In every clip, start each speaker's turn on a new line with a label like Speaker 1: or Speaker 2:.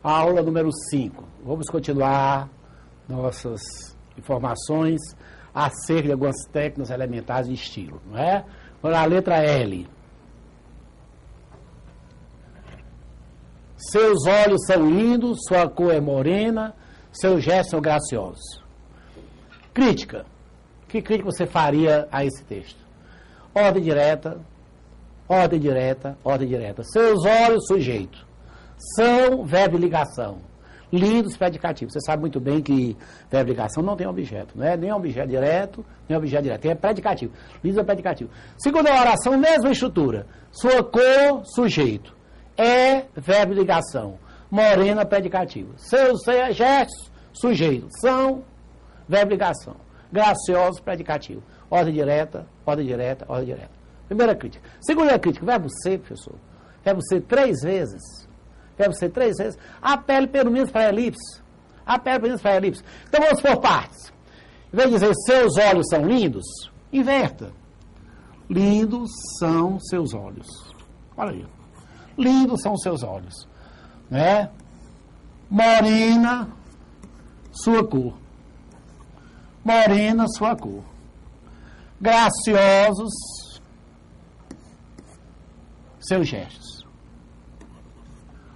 Speaker 1: Aula número 5. Vamos continuar nossas informações acerca de algumas técnicas elementares de estilo, não é? Vamos lá, a letra L. Seus olhos são lindos, sua cor é morena, seus gestos são graciosos. Crítica. Que crítica você faria a esse texto? Ordem direta, ordem direta, ordem direta. Seus olhos, sujeito. São verbo de ligação. Lindos, predicativo. Você sabe muito bem que verbo de ligação não tem objeto, não é? Nem objeto direto, nem objeto direto. Tem predicativo. Lindos é predicativo. Segunda oração, mesma estrutura. Sua cor, sujeito. É verbo de ligação. Morena, predicativo. Seus gestos, sujeito. São verbo de ligação. Graciosos, predicativo. Ordem direta, ordem direta, ordem direta. Primeira crítica. Segunda crítica, verbo ser, professor. Verbo ser 3 vezes. Verbo ser 3 vezes. Apele pelo menos para a elipse. Apele pelo menos para a elipse. Então vamos por partes. Em vez de dizer seus olhos são lindos, inverta. Lindos são seus olhos. Olha aí. Lindos são seus olhos. Né? Morena, sua cor. Morena, sua cor. Graciosos, seus gestos.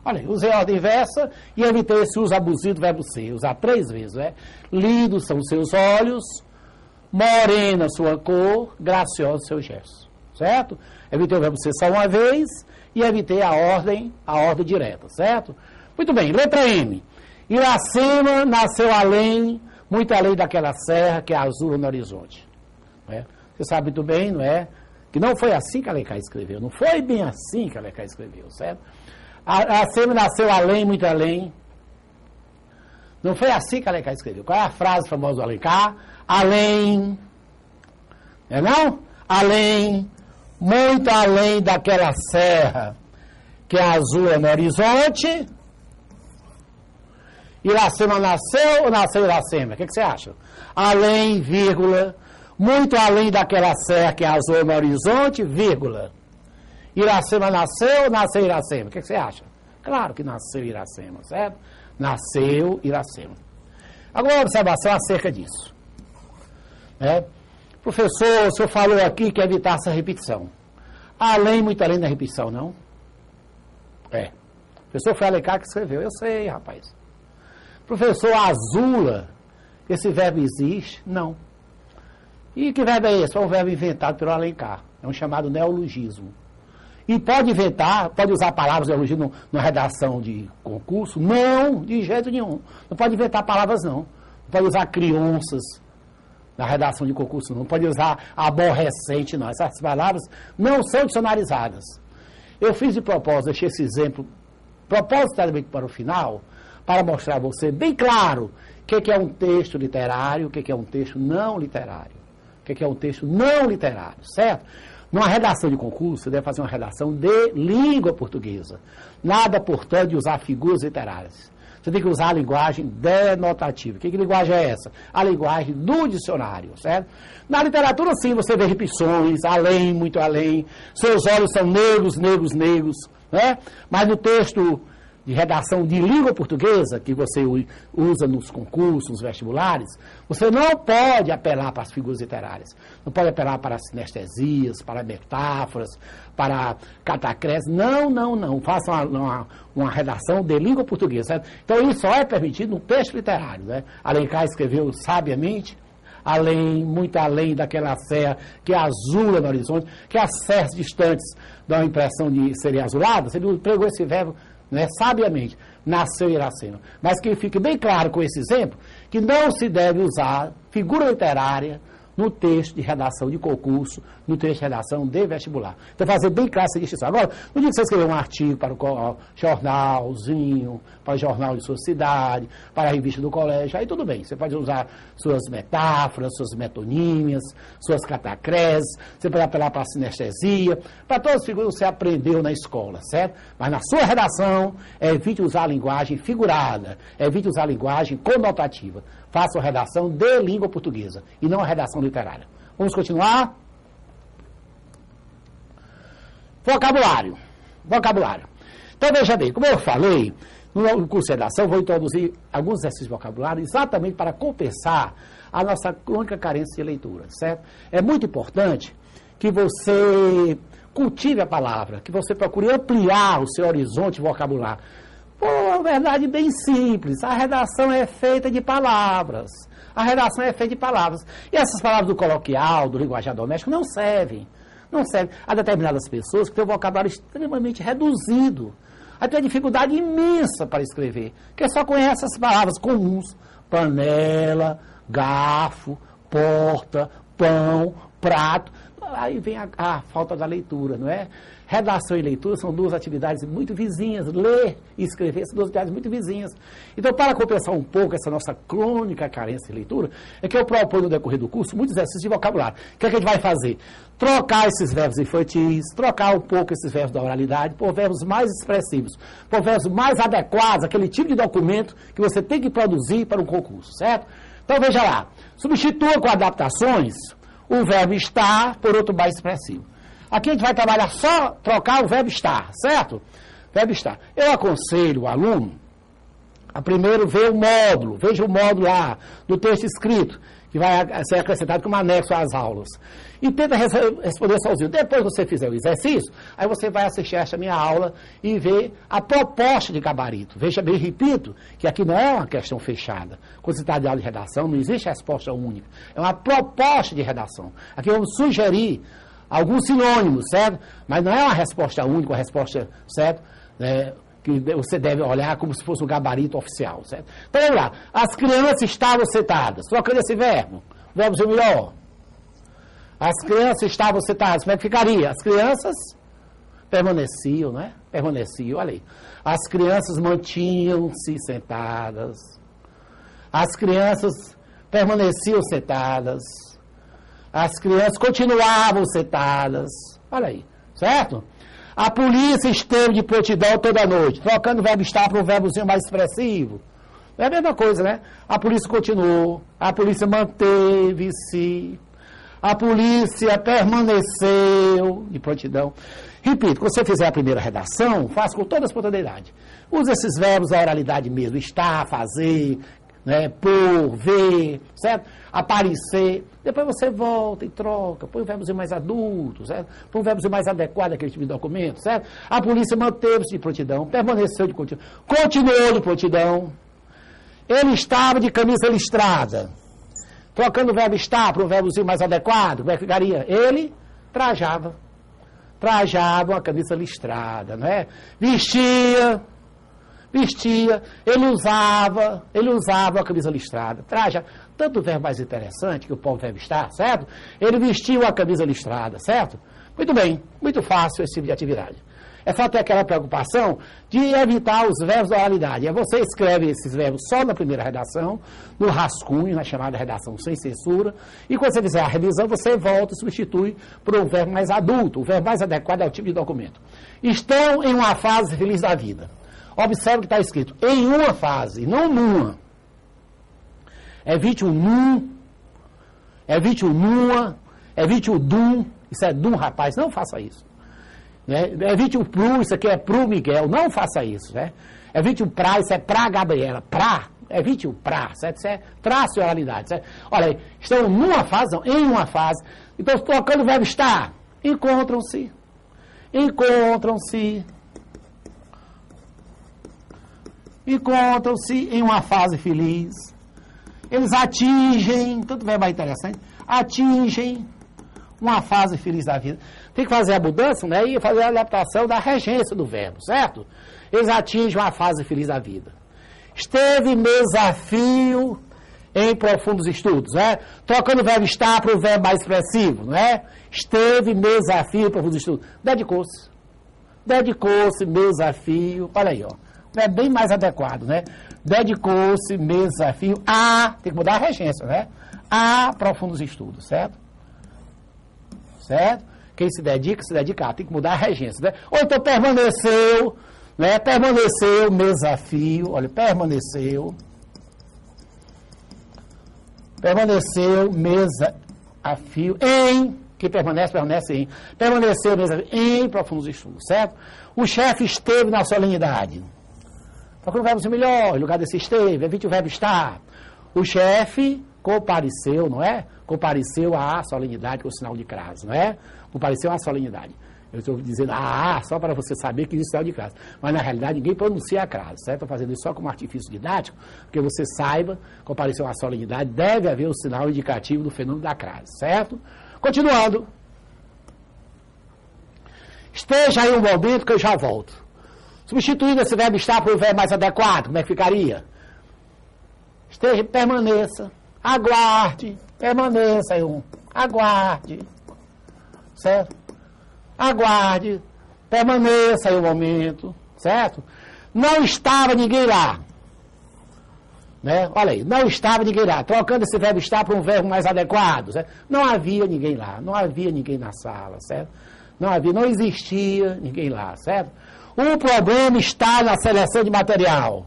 Speaker 1: Olha aí, usei a ordem inversa e evitei esse uso abusivo do verbo ser. Usar 3 vezes, né? Lindos são seus olhos, morena, sua cor, graciosos, seus gestos. Certo? Evitei o verbo ser só uma vez e evitei a ordem direta, certo? Muito bem, letra M. Iracema nasceu além, muito além daquela serra que é azul no horizonte. Não é? Você sabe muito bem, não é? Que não foi assim que Alencar escreveu. Não foi bem assim que Alencar escreveu, certo? Iracema nasceu além, muito além. Não foi assim que Alencar escreveu. Qual é a frase famosa do Alencar? Além. É não? Além. Muito além daquela serra que é azul no horizonte. Iracema nasceu ou nasceu Iracema? O que você acha? Além, vírgula, muito além daquela serra que é azul no horizonte, vírgula. Iracema nasceu ou nasceu Iracema? O que você acha? Claro que nasceu Iracema, certo? Nasceu Iracema. Agora uma observação acerca disso. Professor, o senhor falou aqui que evitar essa repetição. Além, muito além da repetição, não? O professor foi Alencar que escreveu. Eu sei, rapaz. Professor, azula, esse verbo existe? Não. E que verbo é esse? É um verbo inventado pelo Alencar. É um chamado neologismo. E pode inventar, pode usar palavras neologismo na redação de concurso? Não, de jeito nenhum. Não pode inventar palavras, não. Não pode usar crianças na redação de concurso, não. Não pode usar aborrecente, não. Essas palavras não são dicionarizadas. Eu fiz de propósito, deixei esse exemplo propositadamente para o final, para mostrar a você bem claro o que é um texto literário, o que é um texto não literário. O que é um texto não literário, certo? Numa redação de concurso, você deve fazer uma redação de língua portuguesa. Nada, portanto, de usar figuras literárias. Você tem que usar a linguagem denotativa. Que linguagem é essa? A linguagem do dicionário, certo? Na literatura, sim, você vê repetições, além, muito além. Seus olhos são negros, negros, negros, né? Mas no texto de redação de língua portuguesa, que você usa nos concursos, nos vestibulares, você não pode apelar para as figuras literárias. Não pode apelar para sinestesias, para metáforas, para catacrés. Não, não, não. Faça uma redação de língua portuguesa, certo? Então, isso só é permitido no texto literário, né? Alencar escreveu sabiamente, além, muito além daquela serra que é azul no horizonte, que as serras distantes dão a impressão de serem azuladas. Ele pregou esse verbo, né, sabiamente, nasceu Iracema. Mas que fique bem claro com esse exemplo, que não se deve usar figura literária no texto de redação de concurso, no texto de redação de vestibular. Então, fazer bem claro essa distinção. Agora, no dia que você escrever um artigo para o jornalzinho, para o jornal de sua cidade, para a revista do colégio, aí tudo bem. Você pode usar suas metáforas, suas metonímias, suas catacreses, você pode apelar para a sinestesia, para todas as figuras que você aprendeu na escola, certo? Mas na sua redação, evite usar a linguagem figurada, evite usar a linguagem conotativa. Faça uma redação de língua portuguesa e não a redação literária. Vamos continuar? Vocabulário. Vocabulário. Então, veja bem, como eu falei, No curso de redação, vou introduzir alguns exercícios de vocabulário exatamente para compensar a nossa crônica carência de leitura, certo? É muito importante que você cultive a palavra, que você procure ampliar o seu horizonte vocabular. Pô, é verdade bem simples, a redação é feita de palavras. A redação é feita de palavras. E essas palavras do coloquial, do linguajar doméstico, não servem. Não servem a determinadas pessoas que têm um vocabulário extremamente reduzido. Aí tem uma dificuldade imensa para escrever, porque só conhece as palavras comuns. Panela, garfo, porta, pão, prato. Aí vem a falta da leitura, não é? Redação e leitura são duas atividades muito vizinhas. Ler e escrever são duas atividades muito vizinhas. Então, para compensar um pouco essa nossa crônica carência de leitura, é que eu proponho no decorrer do curso muitos exercícios de vocabulário. O que é que a gente vai fazer? Trocar esses verbos infantis, trocar um pouco esses verbos da oralidade por verbos mais expressivos, por verbos mais adequados àquele tipo de documento que você tem que produzir para um concurso, certo? Então, veja lá. Substitua com adaptações o verbo estar por outro mais expressivo. Aqui a gente vai trabalhar só trocar o verbo estar, certo? Verbo estar. Eu aconselho o aluno a primeiro ver o módulo, veja o módulo lá do texto escrito, que vai ser acrescentado como anexo às aulas. E tenta responder sozinho. Depois que você fizer o exercício, aí você vai assistir esta minha aula e ver a proposta de gabarito. Veja bem, repito, que aqui não é uma questão fechada. Quando se está de aula de redação, não existe resposta única. É uma proposta de redação. Aqui vamos sugerir alguns sinônimos, certo? Mas não é uma resposta única, uma resposta, certo? Que você deve olhar como se fosse um gabarito oficial, certo? Então, vamos lá. As crianças estavam sentadas. Trocando esse verbo. Verbo ser melhor. As crianças estavam sentadas. Como é que ficaria? As crianças permaneciam, né? Permaneciam, olha aí. As crianças mantinham-se sentadas. As crianças permaneciam sentadas. As crianças continuavam sentadas. Olha aí, certo? A polícia esteve de prontidão toda a noite. Trocando o verbo estar para um verbozinho mais expressivo. É a mesma coisa, né? A polícia continuou. A polícia manteve-se. A polícia permaneceu de prontidão. Repito, quando você fizer a primeira redação, faça com toda a espontaneidade. Use esses verbos da oralidade mesmo. Estar, fazer, né, por, ver, certo? Aparecer. Depois você volta e troca. Põe um verbozinho mais adulto, certo? Põe um verbozinho mais adequado àquele tipo de documento, certo? A polícia manteve-se de prontidão, permaneceu de prontidão, continuou de prontidão. Ele estava de camisa listrada. Trocando o verbo estar para um verbozinho mais adequado, como é que ficaria? Ele trajava. Trajava uma camisa listrada, não é? Vestia, ele usava a camisa listrada. Traja, tanto o verbo mais interessante que o povo verbo estar, certo? Ele vestiu a camisa listrada, certo? Muito bem, muito fácil esse tipo de atividade. É só ter aquela preocupação de evitar os verbos da oralidade. Aí você escreve esses verbos só na primeira redação, no rascunho, na chamada redação sem censura, e quando você fizer a revisão, você volta e substitui por um verbo mais adulto. O verbo mais adequado é o tipo de documento. Estão em uma fase feliz da vida. Observe que está escrito em uma fase, não numa. Evite o num, evite o numa, evite o dum. Isso é dum, rapaz, não faça isso. Né? Evite o pru, isso aqui é pru Miguel, não faça isso. Né? Evite o pra, isso é pra Gabriela, pra, evite o pra, certo? Isso é traço e oralidade. Certo? Olha aí, estão numa fase, não, em uma fase. Então, trocando o verbo estar, encontram-se em uma fase feliz. Eles atingem, tanto verbo é interessante, atingem uma fase feliz da vida. Tem que fazer a mudança, né? E fazer a adaptação da regência do verbo, certo? Eles atingem uma fase feliz da vida. Esteve desafio em profundos estudos, né? Trocando o verbo estar para o verbo mais expressivo, não é? Esteve desafio em profundos estudos. Dedicou-se, desafio. Olha aí, ó. É bem mais adequado, né? Dedicou-se, desafio a... Tem que mudar a regência, né? A profundos estudos, certo? Certo? Quem se dedica a, tem que mudar a regência, né? Ou então permaneceu, né? Permaneceu, desafio, olha, permaneceu, desafio, em, que permanece em, permaneceu, desafio, em profundos estudos, certo? O chefe esteve na solenidade. Trocando o verbo melhor, em lugar desse esteve, evite o verbo estar. O chefe compareceu, não é? Compareceu à solenidade com o sinal de crase, não é? Compareceu à solenidade. Eu estou dizendo só para você saber que existe sinal de crase. Mas na realidade ninguém pronuncia a crase, certo? Estou fazendo isso só como artifício didático, porque você saiba, compareceu à solenidade, deve haver o sinal indicativo do fenômeno da crase, certo? Continuando. Esteja aí um momento que eu já volto. Substituindo esse verbo estar por um verbo mais adequado, como é que ficaria? Esteja, permaneça, aguarde, permaneça aí aguarde, certo? Aguarde, permaneça aí um momento, certo? Não estava ninguém lá, né? Olha aí, não estava ninguém lá, trocando esse verbo estar por um verbo mais adequado, certo? Não havia ninguém lá, não havia ninguém na sala, certo? Não existia ninguém lá, certo? O problema está na seleção de material.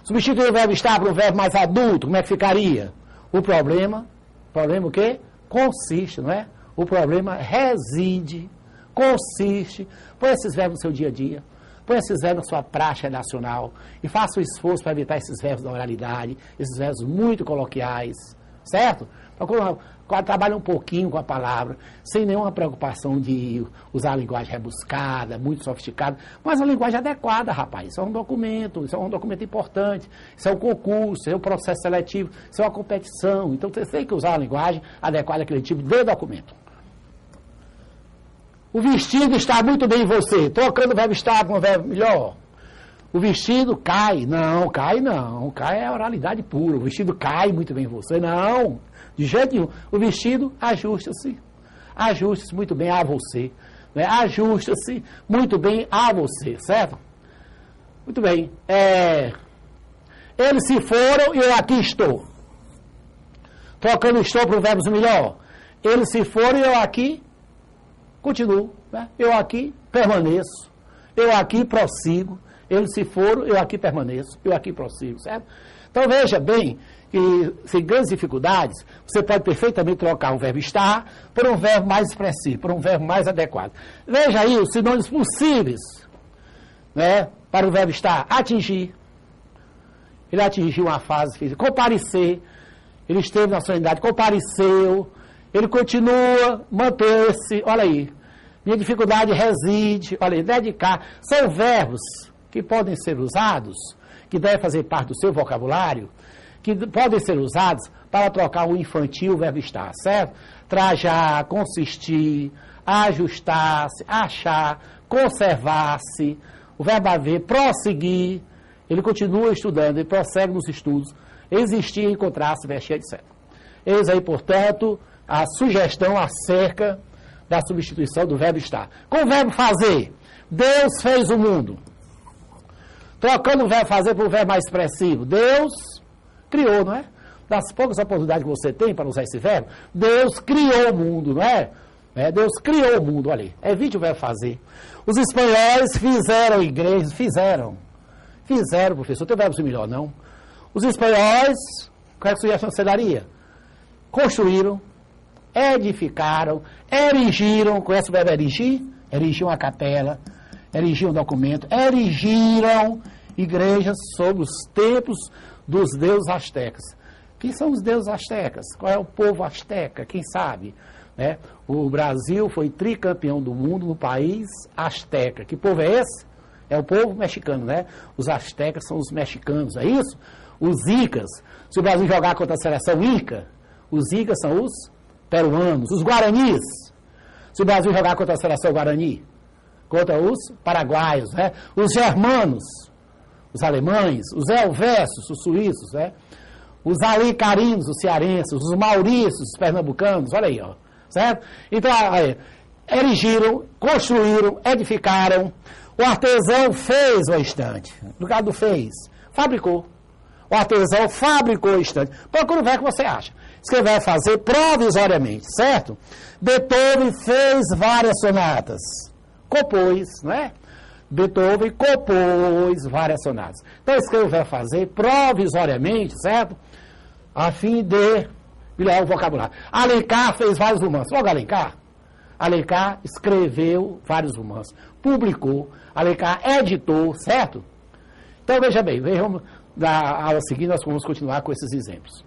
Speaker 1: Substituir o verbo estar por um verbo mais adulto, como é que ficaria? O problema o quê? Consiste, não é? O problema reside, consiste. Põe esses verbos no seu dia a dia, põe esses verbos na sua prática nacional e faça o esforço para evitar esses verbos da oralidade, esses verbos muito coloquiais, certo? Trabalha um pouquinho com a palavra, sem nenhuma preocupação de usar a linguagem rebuscada, muito sofisticada, mas a linguagem adequada, rapaz. Isso é um documento importante, isso é um concurso, isso é um processo seletivo, isso é uma competição. Então você tem que usar a linguagem adequada àquele tipo de documento. O vestido está muito bem em você, trocando o verbo estar com um verbo melhor. O vestido cai. Não, cai não. Cai é oralidade pura. O vestido cai muito bem em você. Não, de jeito nenhum. O vestido ajusta-se. Ajusta-se muito bem a você. Né? Ajusta-se muito bem a você, certo? Muito bem. Eles se foram e eu aqui estou. Trocando estou para o verbo melhor. Eles se foram e eu aqui continuo. Né? Eu aqui permaneço. Eu aqui prossigo. Eles se foram, eu aqui permaneço, eu aqui prossigo, certo? Então veja bem que, sem grandes dificuldades, você pode perfeitamente trocar o verbo estar por um verbo mais expressivo, por um verbo mais adequado. Veja aí os sinônimos possíveis, né, para o verbo estar. Atingir. Ele atingiu uma fase física. Comparecer. Ele esteve na solenidade, compareceu. Ele continua, manteve-se. Olha aí. Minha dificuldade reside. Olha aí, dedicar. São verbos que podem ser usados, que devem fazer parte do seu vocabulário, que podem ser usados para trocar o infantil, o verbo estar, certo? Trajar, consistir, ajustar-se, achar, conservar-se, o verbo haver, prosseguir, ele continua estudando, ele prossegue nos estudos, existir, encontrar-se, vestir, etc. Eis aí, portanto, a sugestão acerca da substituição do verbo estar. Com o verbo fazer, Deus fez o mundo. Trocando o verbo fazer por um verbo mais expressivo. Deus criou, não é? Das poucas oportunidades que você tem para usar esse verbo, Deus criou o mundo, não é? Deus criou o mundo, olha aí. Evite o verbo fazer. Os espanhóis fizeram igrejas, fizeram, professor, tem verbo melhor, não? Os espanhóis, qual é a sugestão que você daria? Construíram, edificaram, erigiram, conhece o verbo erigir? Erigir uma capela, erigir um documento, erigiram igrejas sobre os templos dos deuses astecas. Quem são os deuses astecas? Qual é o povo asteca? Quem sabe? Né? O Brasil foi tricampeão do mundo no país asteca. Que povo é esse? É o povo mexicano, né? Os astecas são os mexicanos, é isso? Os incas. Se o Brasil jogar contra a seleção inca, os incas são os peruanos. Os guaranis. Se o Brasil jogar contra a seleção guarani, contra os paraguaios, né? Os germanos, os alemães, os helvécios, os suíços, né? Os alecarinos, os cearenses, os maurícios, os pernambucanos, olha aí, ó, certo? Então, aí, erigiram, construíram, edificaram. O artesão fez o estante. No lugar do fez, fabricou. O artesão fabricou o estante. Procura o verbo que você acha. Escrever fazer provisoriamente, certo? Beethoven fez várias sonatas. Compôs, não é? Beethoven compôs várias sonatas. Então escreve o verbo fazer provisoriamente, certo? A fim de melhorar o vocabulário. Alencar fez vários romances. Logo Alencar. Alencar escreveu vários romances. Publicou. Alencar editou, certo? Então Então, veja bem, vamos, na aula seguinte nós vamos continuar com esses exemplos.